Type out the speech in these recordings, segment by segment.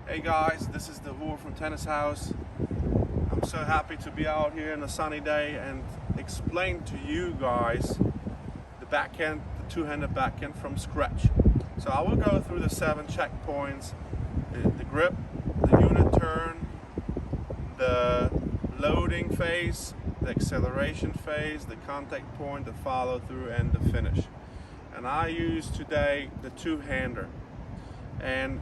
Hey guys, this is Davor from Tennis Haus. I'm so happy to be out here on a sunny day and explain to you guys the backhand, the two-handed backhand from scratch. So I will go through the 7 checkpoints, the grip, the unit turn, the loading phase, the acceleration phase, the contact point, the follow through, and the finish. And I use today the two-hander. And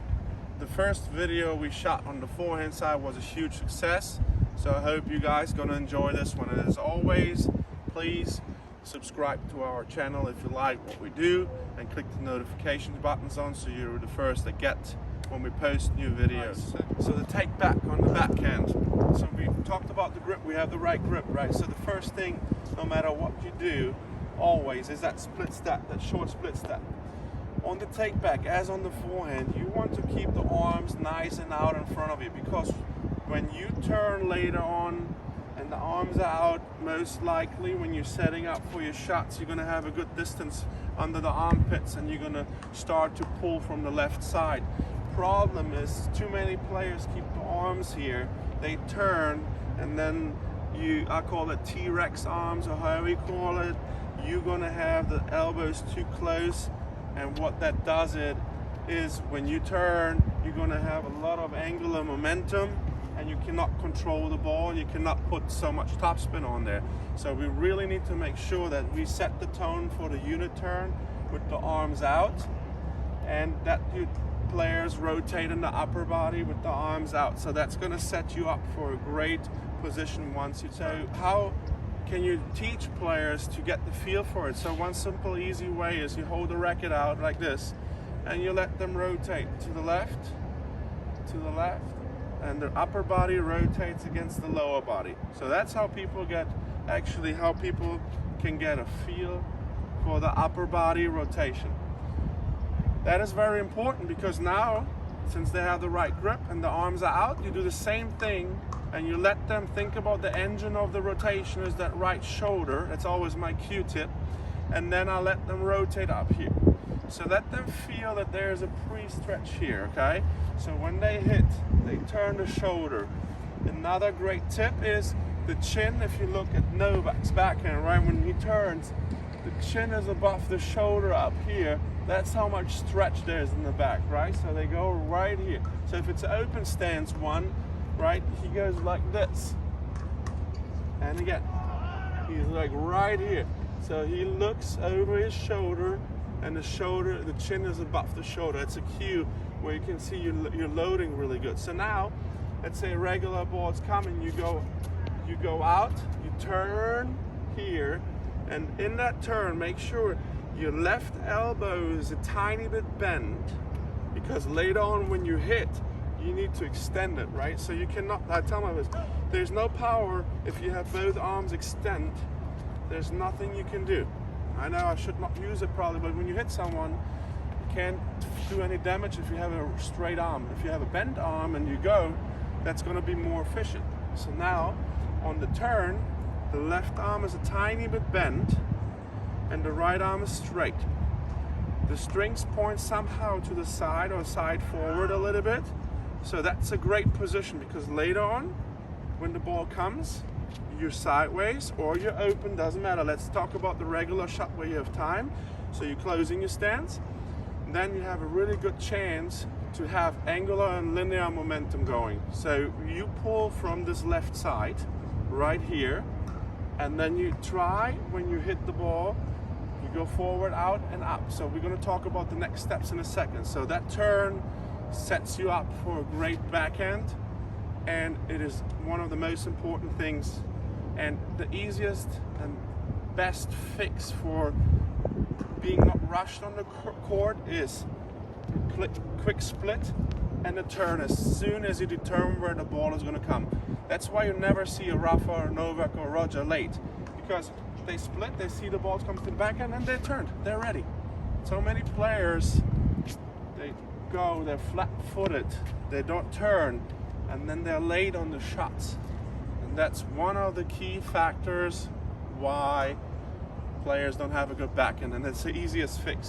the first video we shot on the forehand side was a huge success, so I hope you guys are gonna enjoy this one. And as always, please subscribe to our channel if you like what we do, and click the notification buttons on so you're the first to get when we post new videos. So the take back on the backhand. So we talked about the grip, we have the right grip, right? So the first thing, no matter what you do, always is that split step, that short split step. On the take back, as on the forehand, you want to keep the arms nice and out in front of you, because when you turn later on and the arms are out, most likely when you're setting up for your shots, you're going to have a good distance under the armpits and you're going to start to pull from the left side. Problem is, too many players keep the arms here, they turn, and then I call it T-Rex arms, or however you call it, you're going to have the elbows too close. And what that does is when you turn, you're going to have a lot of angular momentum and you cannot control the ball, you cannot put so much topspin on there. So we really need to make sure that we set the tone for the unit turn with the arms out, and that you players rotate in the upper body with the arms out. So that's going to set you up for a great position once you so how can you teach players to get the feel for it? So one simple, easy way is you hold the racket out like this, and you let them rotate to the left, and the upper body rotates against the lower body. So that's how people can get a feel for the upper body rotation. That is very important, because now, since they have the right grip and the arms are out, you do the same thing and you let them think about the engine of the rotation is that right shoulder. That's always my Q-tip. And then I let them rotate up here. So let them feel that there's a pre-stretch here, okay? So when they hit, they turn the shoulder. Another great tip is the chin. If you look at Novak's backhand, right, when he turns, the chin is above the shoulder up here. That's how much stretch there is in the back, right? So they go right here. So if it's an open stance one, right, he goes like this. And again, he's like right here. So he looks over his shoulder, and the chin is above the shoulder. It's a cue where you can see you're loading really good. So now, let's say a regular ball's coming, you go out, you turn here, and in that turn, make sure your left elbow is a tiny bit bent, because later on when you hit, you need to extend it, right? So you cannot, I tell my players, there's no power if you have both arms extend. There's nothing you can do. I know I should not use it probably, but when you hit someone, you can't do any damage if you have a straight arm. If you have a bent arm and you go, that's going to be more efficient. So now, on the turn, the left arm is a tiny bit bent, and the right arm is straight. The strings point somehow to the side or side forward a little bit. So that's a great position, because later on, when the ball comes, you're sideways or you're open, doesn't matter. Let's talk about the regular shot where you have time. So you're closing your stance. Then you have a really good chance to have angular and linear momentum going. So you pull from this left side, right here, and then you try, when you hit the ball, you go forward, out, and up. So we're going to talk about the next steps in a second. So that turn sets you up for a great backhand, and it is one of the most important things, and the easiest and best fix for being not rushed on the court is quick split and the turn as soon as you determine where the ball is going to come. That's why you never see a Rafa or Novak or Roger late, because they split, they see the balls come to the backhand, and they're turned, they're ready. So many players, they're flat-footed, they don't turn, and then they're late on the shots. And that's one of the key factors why players don't have a good backhand, and it's the easiest fix.